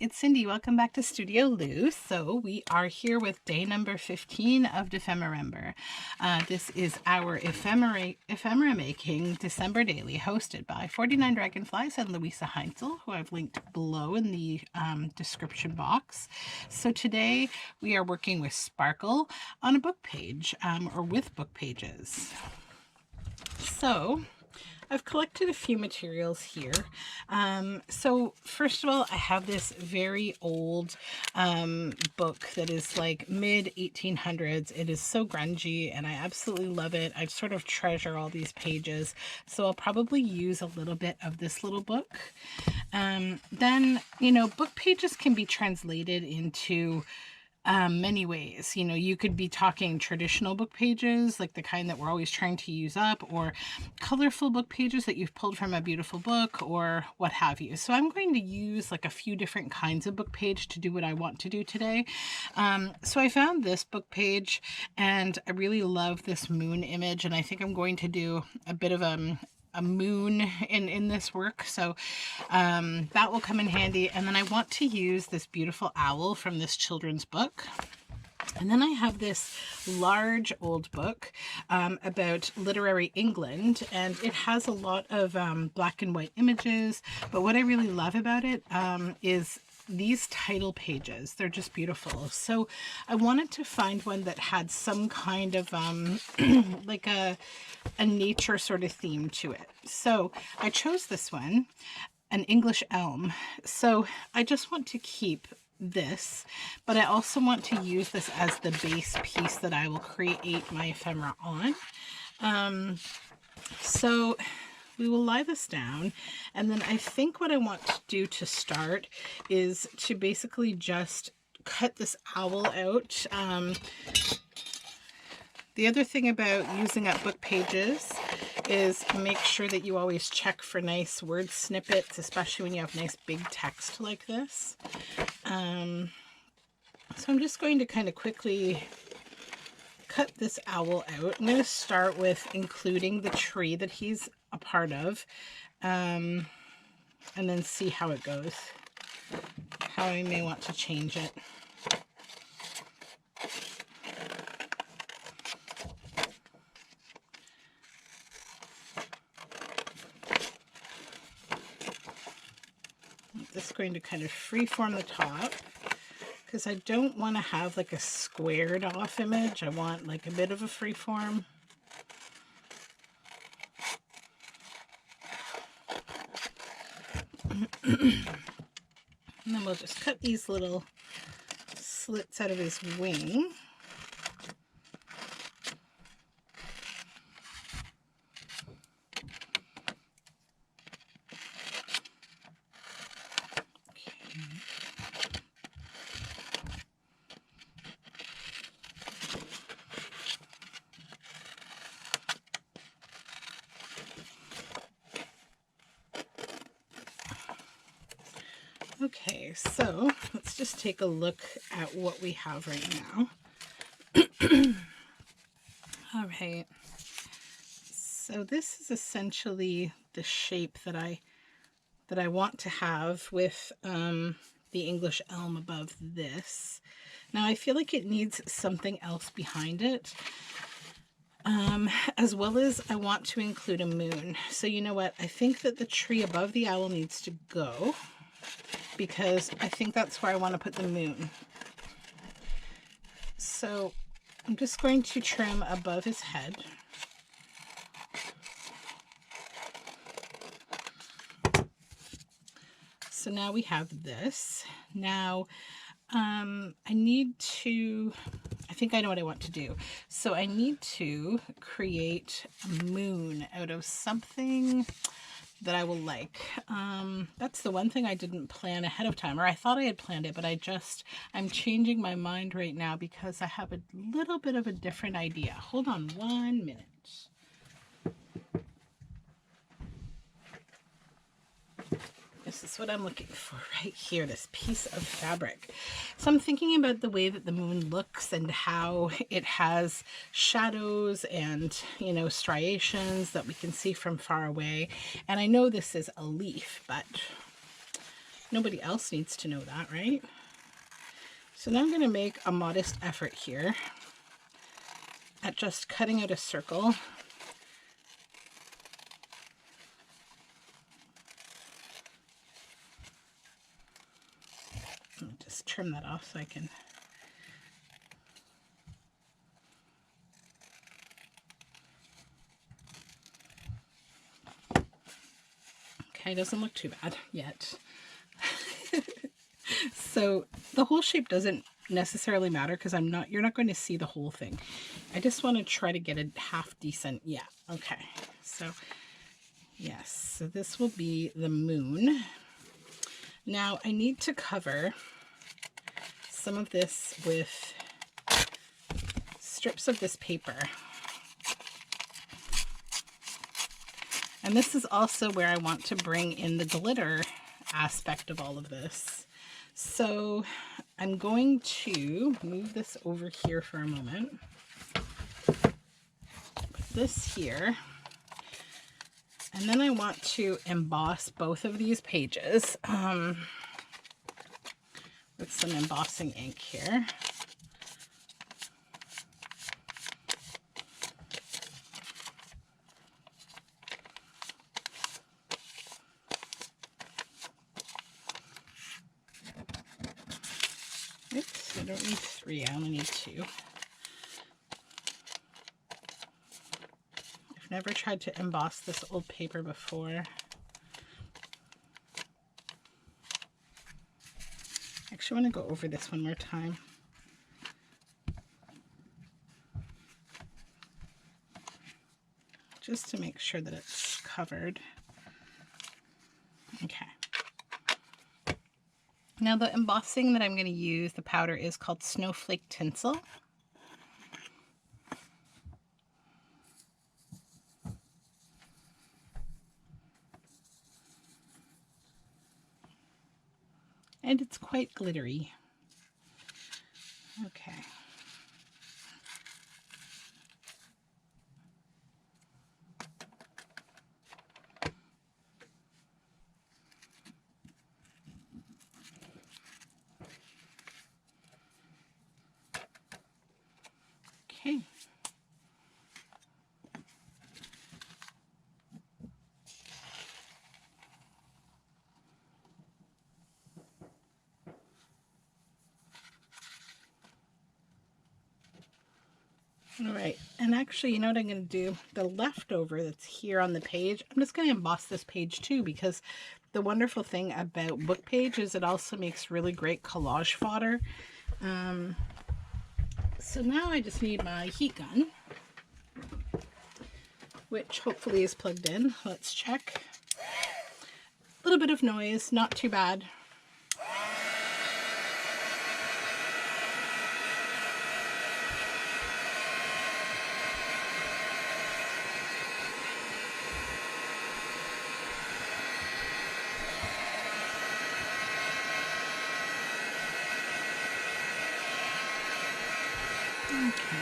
it's Cindy. Welcome back to Studio Lou. So we are here with day number 15 of Defemmerember. This is our ephemera making December daily, hosted by 49 Dragonflies and Louisa Heinzel, who I've linked below in the description box. So today we are working with Sparkle on a book page, or with book pages. So I've collected a few materials here. So first of all, I have this very old book that is like mid 1800s. It is so grungy and I absolutely love it. I sort of treasure all these pages. So I'll probably use a little bit of this little book. Then, book pages can be translated into many ways. You could be talking traditional book pages, like the kind that we're always trying to use up, or colorful book pages that you've pulled from a beautiful book, or what have you. So I'm going to use like a few different kinds of book page to do what I want to do today. So I found this book page and I really love this moon image, and I think I'm going to do a bit of a moon in this work, so that will come in handy. And then I want to use this beautiful owl from this children's book. And then I have this large old book about literary England, and it has a lot of black and white images, but what I really love about it is these title pages. They're just beautiful. So I wanted to find one that had some kind of like a nature sort of theme to it. So I chose this one, an English elm. So I just want to keep this, but I also want to use this as the base piece that I will create my ephemera on. So we will lie this down, and then I think what I want to do to start is to basically just cut this owl out. The other thing about using up book pages is make sure that you always check for nice word snippets, especially when you have nice big text like this. So I'm just going to kind of quickly cut this owl out. I'm going to start with including the tree that he's a part of, and then see how it goes, how I may want to change it. I'm just going to kind of freeform the top, because I don't want to have like a squared off image. I want like a bit of a freeform. And then we'll just cut these little slits out of his wing. Okay, so let's just take a look at what we have right now. All right, so this is essentially the shape that I want to have with the English elm above this. Now I feel like it needs something else behind it. As well as I want to include a moon. So you know what? I think that the tree above the owl needs to go, because I think that's where I want to put the moon. So I'm just going to trim above his head. So now we have this. Now I think I know what I want to do. So I need to create a moon out of something that I will like. That's the one thing I didn't plan ahead of time, or I thought I had planned it, but I'm changing my mind right now because I have a little bit of a different idea. Hold on 1 minute. This is what I'm looking for right here, this piece of fabric. So I'm thinking about the way that the moon looks and how it has shadows and, striations that we can see from far away. And I know this is a leaf, but Nobody else needs to know that, right? So now I'm going to make a modest effort here at just cutting out a circle. Let me just trim that off so I can. Okay, doesn't look too bad yet. So the whole shape doesn't necessarily matter because you're not going to see the whole thing. I just want to try to get a half decent, yeah, okay. So yes, so this will be the moon. Now I need to cover some of this with strips of this paper. And this is also where I want to bring in the glitter aspect of all of this. So I'm going to move this over here for a moment. Put this here. And then I want to emboss both of these pages with some embossing ink here. Oops, I don't need 3, I only need 2. I've never tried to emboss this old paper before. Actually, I want to go over this one more time. Just to make sure that it's covered. Okay. Now the embossing that I'm going to use, the powder, is called Snowflake Tinsel. And it's quite glittery. Okay. Okay. All right, and actually, you know what I'm going to do? The leftover that's here on the page, I'm just going to emboss this page too, because the wonderful thing about book page is it also makes really great collage fodder. So now I just need my heat gun, which hopefully is plugged in. Let's check. A little bit of noise, not too bad. Okay.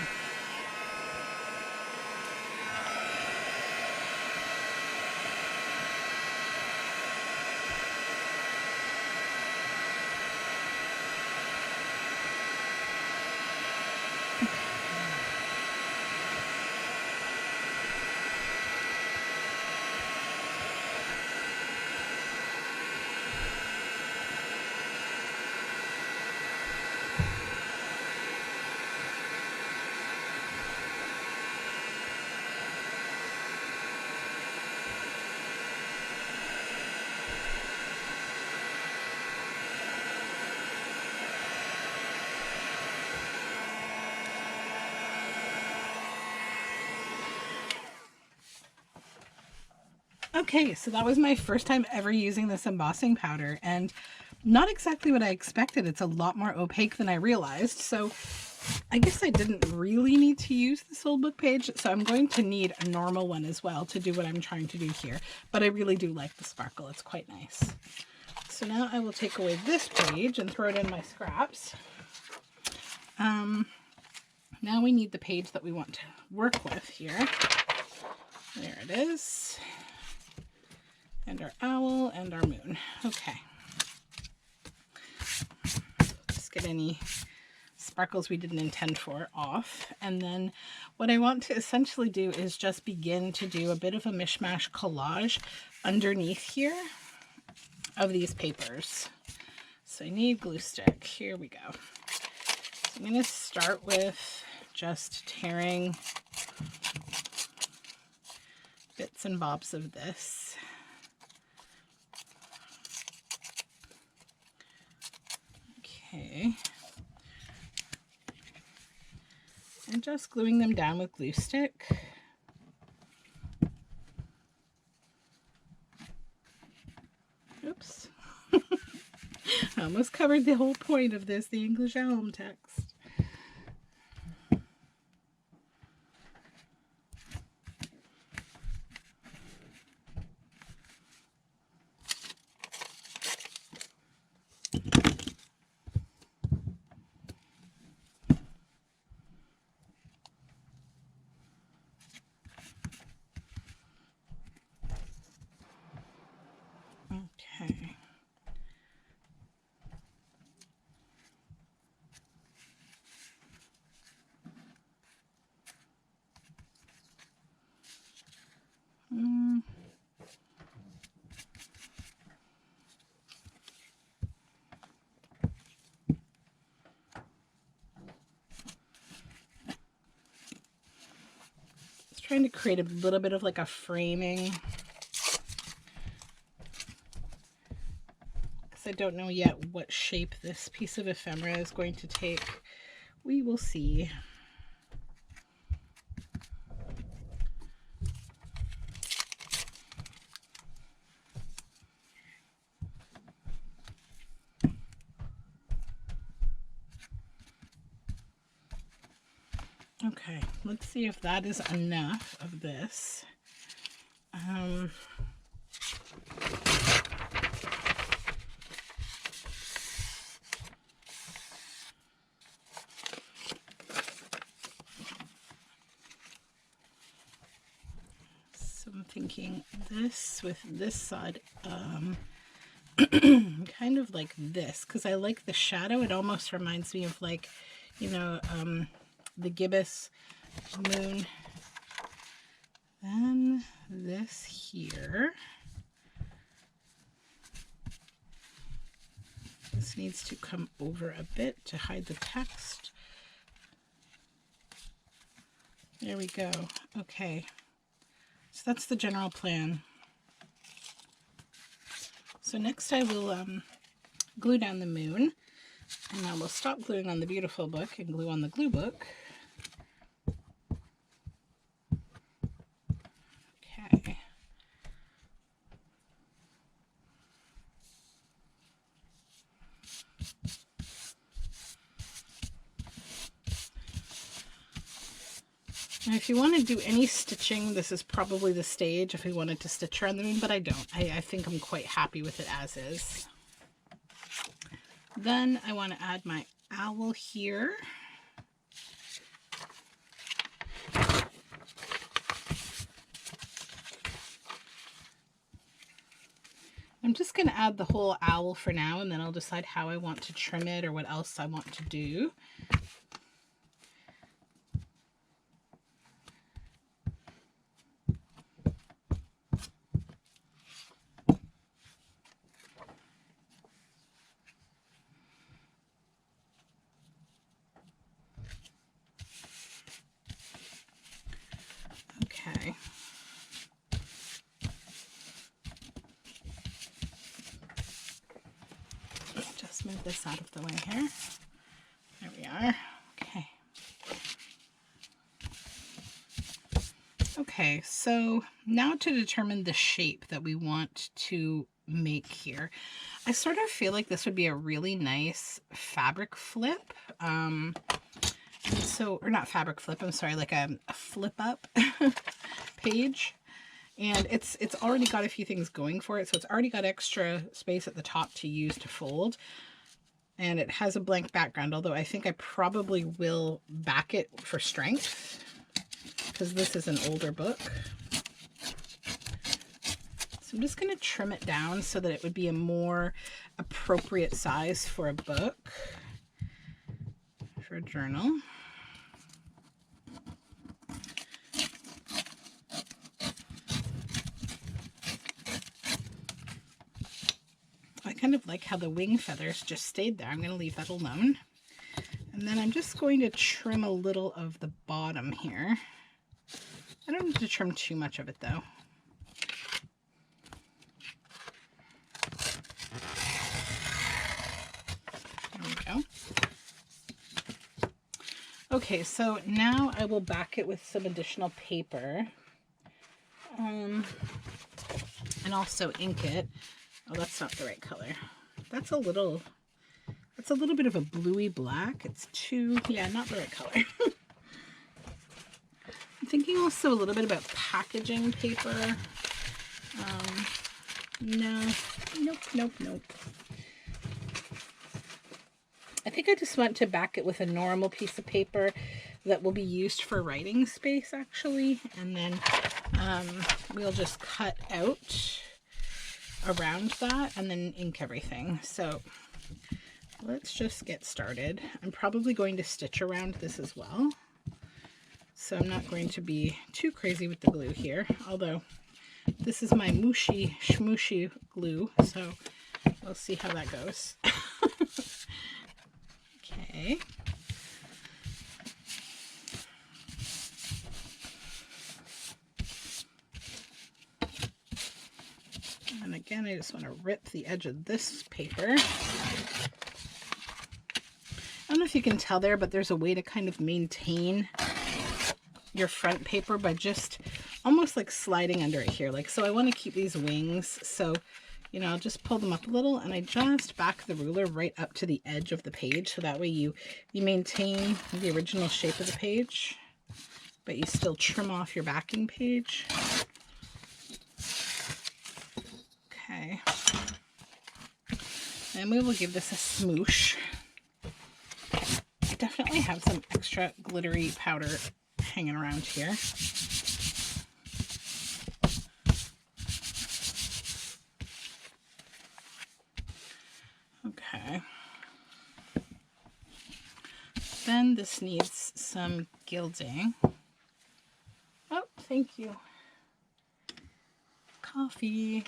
Okay, so that was my first time ever using this embossing powder, and not exactly what I expected. It's a lot more opaque than I realized, so I guess I didn't really need to use this old book page, so I'm going to need a normal one as well to do what I'm trying to do here. But I really do like the sparkle. It's quite nice. So now I will take away this page and throw it in my scraps. Now we need the page that we want to work with here. There it is. And our owl and our moon. Okay. get any sparkles we didn't intend for off. And then what I want to essentially do is just begin to do a bit of a mishmash collage underneath here of these papers. So I need glue stick. Here we go. So I'm going to start with just tearing bits and bobs of this. Okay. And just gluing them down with glue stick. Oops. I almost covered the whole point of this, the English alum text. Okay. Just trying to create a little bit of like a framing. I don't know yet what shape this piece of ephemera is going to take. We will see. Okay, let's see if that is enough of this. So I'm thinking this with this side, kind of like this, because I like the shadow. It almost reminds me of like, you know, the gibbous moon. Then this here. This needs to come over a bit to hide the text. There we go. Okay. So that's the general plan. So next I will glue down the moon, and I will stop gluing on the beautiful book and glue on the glue book. Okay. Now if you want to do any stitching, this is probably the stage if we wanted to stitch around the moon, but I don't. I think I'm quite happy with it as is. Then I want to add my owl here. I'm just going to add the whole owl for now, and then I'll decide how I want to trim it or what else I want to do. Okay. Just move this out of the way here. There we are. Okay. Okay, so now to determine the shape that we want to make here. I sort of feel like this would be a really nice fabric flip. Or not fabric flip, I'm sorry, like a flip up page. And it's already got a few things going for it. So it's already got extra space at the top to use to fold. And it has a blank background, although I think I probably will back it for strength because this is an older book. So I'm just going to trim it down so that it would be a more appropriate size for a book. for a journal. I kind of like how the wing feathers just stayed there. I'm going to leave that alone. And then I'm just going to trim a little of the bottom here. I don't need to trim too much of it though. There we go. Okay, so now I will back it with some additional paper. And also ink it. Oh, that's not the right color. That's a little bit of a bluey black. It's too, yeah, not the right color. I'm thinking also a little bit about packaging paper. No, nope. I think I just want to back it with a normal piece of paper that will be used for writing space actually. And then we'll just cut out around that and then ink everything. So let's just get started. I'm probably going to stitch around this as well. So I'm not going to be too crazy with the glue here, although this is my mushy schmooshy glue, so we'll see how that goes. Okay. And again, I just want to rip the edge of this paper. I don't know if you can tell there, but there's a way to kind of maintain your front paper by just almost like sliding under it here. Like, so I want to keep these wings. So, you know, I'll just pull them up a little and I just back the ruler right up to the edge of the page. So that way you maintain the original shape of the page, but you still trim off your backing page. Okay. And we will give this a smoosh. I definitely have some extra glittery powder hanging around here. Okay. Then this needs some gilding. Oh, thank you. Coffee.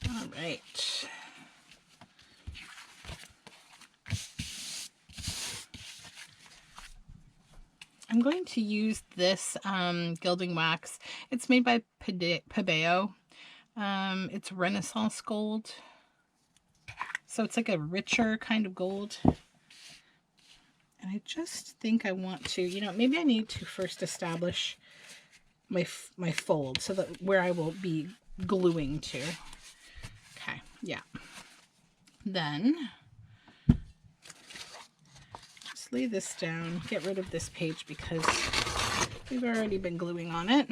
All right. I'm going to use this gilding wax. It's made by Pebeo. It's Renaissance gold. So it's like a richer kind of gold. And I just think I want to, you know, maybe I need to first establish my fold so that where I will be gluing to. Okay, yeah. Then just lay this down, get rid of this page because we've already been gluing on it.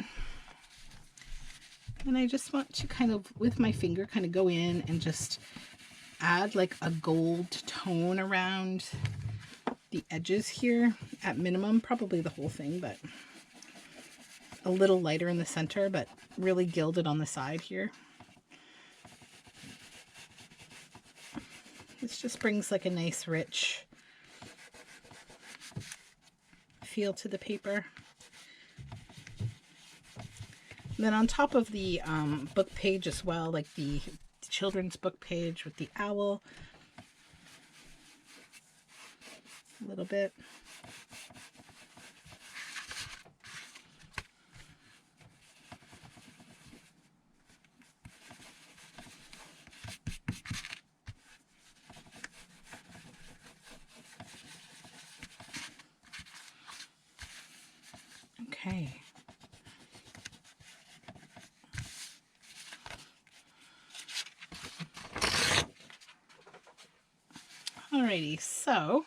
And I just want to kind of, with my finger, kind of go in and just add like a gold tone around the edges here at minimum, probably the whole thing, but a little lighter in the center, but really gilded on the side here. This just brings like a nice rich feel to the paper. And then on top of the book page as well, like the children's book page with the owl, a little bit. Okay. Alrighty, so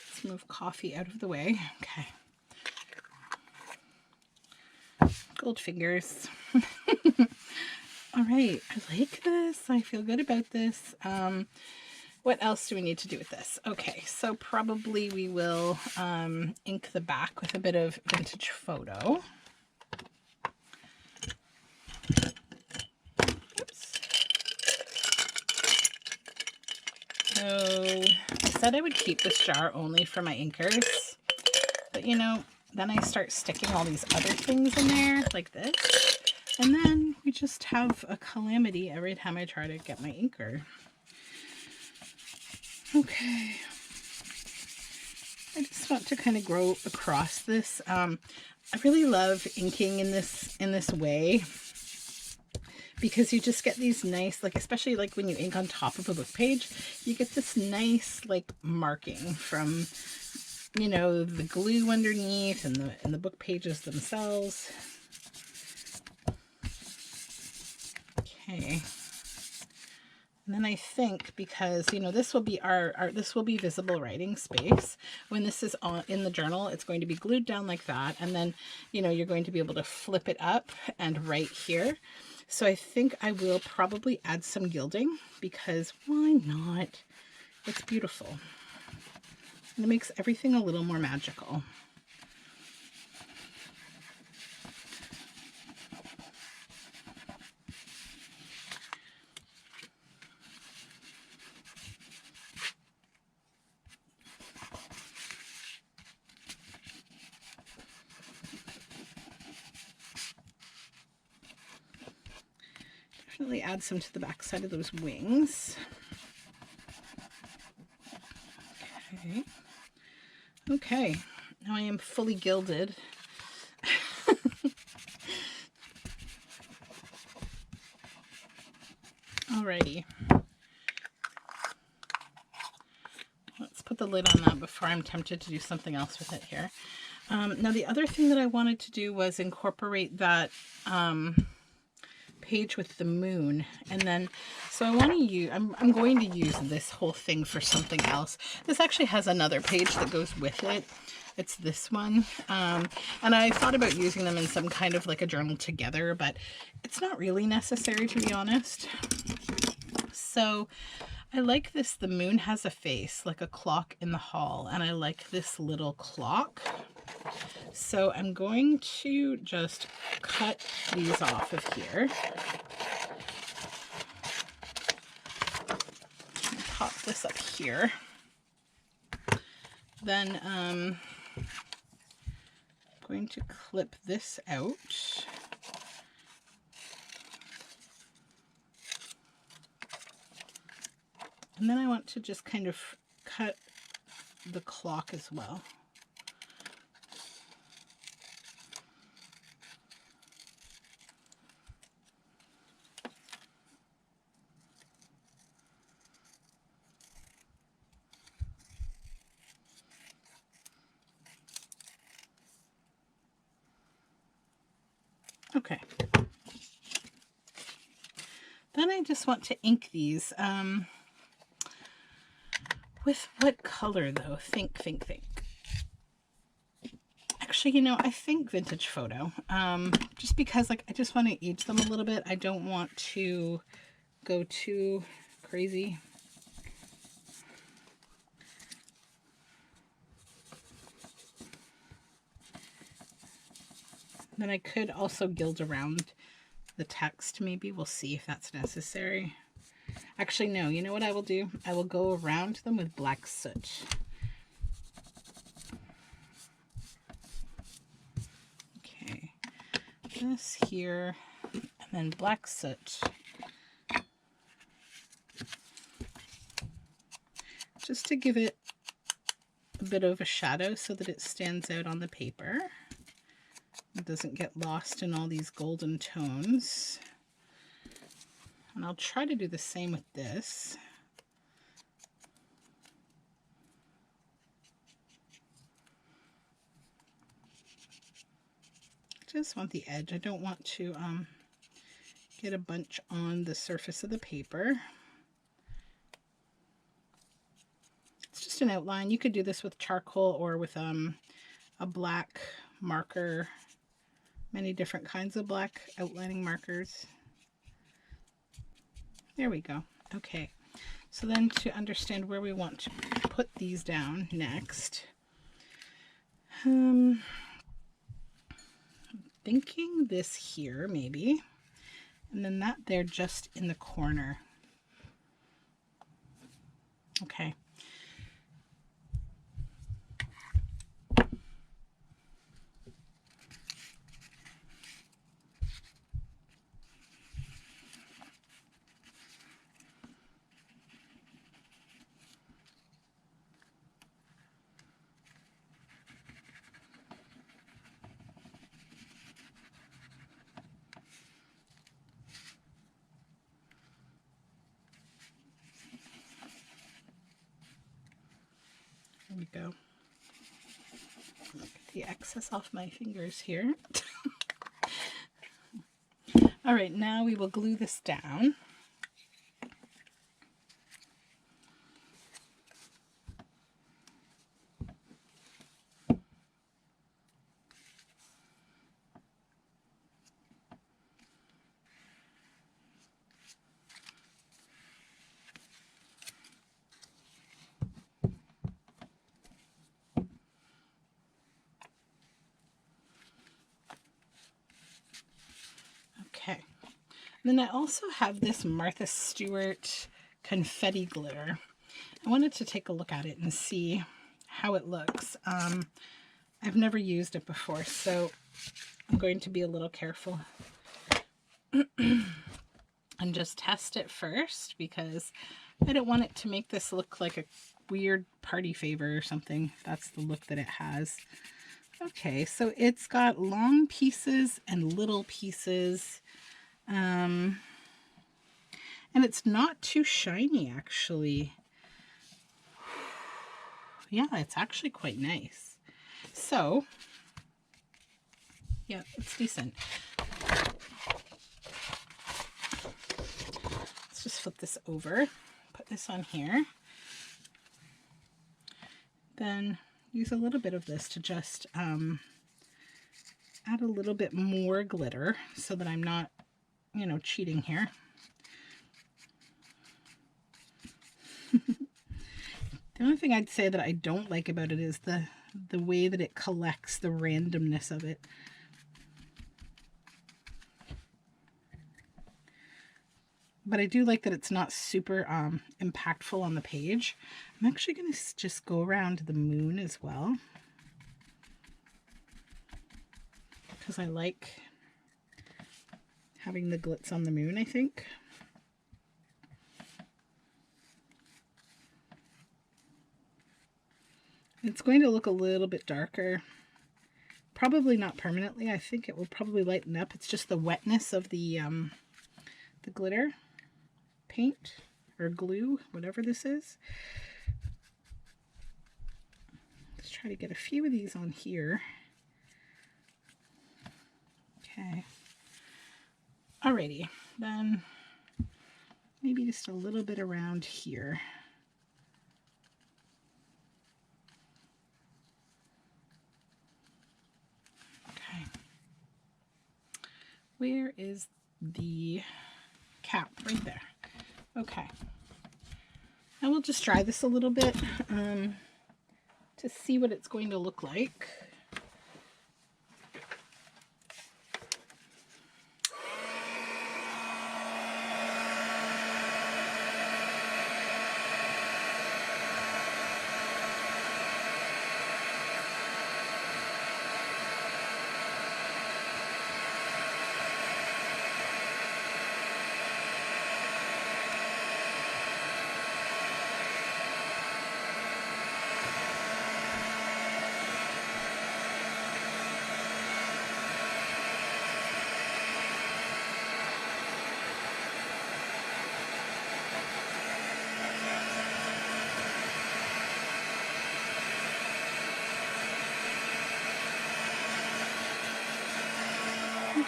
let's move coffee out of the way. Okay. Gold fingers. All right, I like this. I feel good about this. What else do we need to do with this? Okay, so probably we will ink the back with a bit of vintage photo. Oops. I said I would keep this jar only for my inkers, but you know, then I start sticking all these other things in there like this, and then we just have a calamity every time I try to get my inker. Okay, I just want to kind of go across this. I really love inking in this way, because you just get these nice, like, especially like when you ink on top of a book page, you get this nice like marking from, you know, the glue underneath and the book pages themselves. Okay. And then I think, because, you know, this will be this will be visible writing space. When this is on in the journal, it's going to be glued down like that. And then, you know, you're going to be able to flip it up and write here. So I think I will probably add some gilding, because why not? It's beautiful. And it makes everything a little more magical. Definitely add some to the back side of those wings. Okay. Okay, now I am fully gilded. Alrighty. Let's put the lid on that before I'm tempted to do something else with it here. Now the other thing that I wanted to do was incorporate that page with the moon, and then so I want to use, I'm going to use this whole thing for something else. This actually has another page that goes with it. It's this one, and I thought about using them in some kind of like a journal together, but it's not really necessary, to be honest. So I like this. The moon has a face like a clock in the hall, and I like this little clock. So I'm going to just cut these off of here. Pop this up here. Then I'm going to clip this out. And then I want to just kind of cut the clock as well. Okay. Then I just want to ink these. With what color though? Think. Actually, you know, I think vintage photo. Just because, like, I just want to age them a little bit. I don't want to go too crazy. Then I could also gild around the text, maybe. We'll see if that's necessary. Actually, no. You know what I will do? I will go around them with black soot. Okay. This here, and then black soot. Just to give it a bit of a shadow so that it stands out on the paper. It doesn't get lost in all these golden tones. And I'll try to do the same with this. Just want the edge. I don't want to get a bunch on the surface of the paper. It's just an outline. You could do this with charcoal or with a black marker. Many different kinds of black outlining markers. There we go. Okay, so then to understand where we want to put these down next, thinking this here maybe, and then that there just in the corner. Okay. There we go. Get the excess off my fingers here. All right, now we will glue this down. Okay. Then I also have this Martha Stewart confetti glitter. I wanted to take a look at it and see how it looks. I've never used it before, so I'm going to be a little careful and just test it first, because I don't want it to make this look like a weird party favor or something. That's the look that it has. Okay, so it's got long pieces and little pieces. And it's not too shiny, actually. Yeah, it's actually quite nice. So, yeah, it's decent. Let's just flip this over, put this on here. Then use a little bit of this to just add a little bit more glitter so that I'm not, you know, cheating here. The only thing I'd say that I don't like about it is the way that it collects, the randomness of it. But I do like that it's not super impactful on the page. I'm actually going to just go around the moon as well, because I like having the glitz on the moon, I think. It's going to look a little bit darker. Probably not permanently. I think it will probably lighten up. It's just the wetness of the glitter paint or glue, whatever this is. Let's try to get a few of these on here. Okay. Alrighty, then maybe just a little bit around here. Okay. Where is the cap? Right there. Okay. Now we'll just try this a little bit to see what it's going to look like.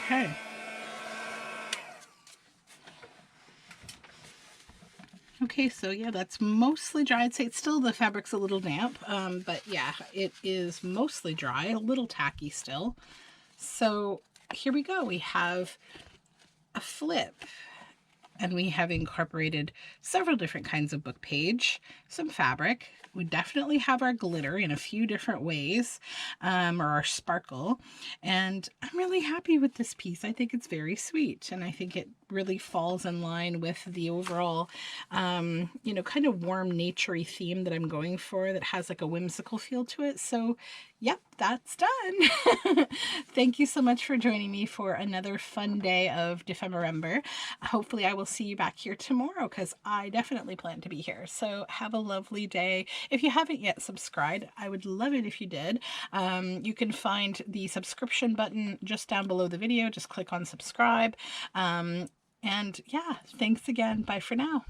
Okay. Okay, so yeah, that's mostly dry. I'd say it's still, the fabric's a little damp, but yeah, it is mostly dry, a little tacky still. So here we go. We have a flip, and we have incorporated several different kinds of book page, some fabric, We definitely have our glitter in a few different ways, or our sparkle, and I'm really happy with this piece. I think it's very sweet, and I think it really falls in line with the overall, you know, kind of warm, naturey theme that I'm going for, that has like a whimsical feel to it. So yep, that's done. Thank you so much for joining me for another fun day of Defemerember. Hopefully I will see you back here tomorrow, because I definitely plan to be here. So have a lovely day. If you haven't yet subscribed, I would love it if you did. You can find the subscription button just down below the video. Just click on subscribe. And yeah, thanks again. Bye for now.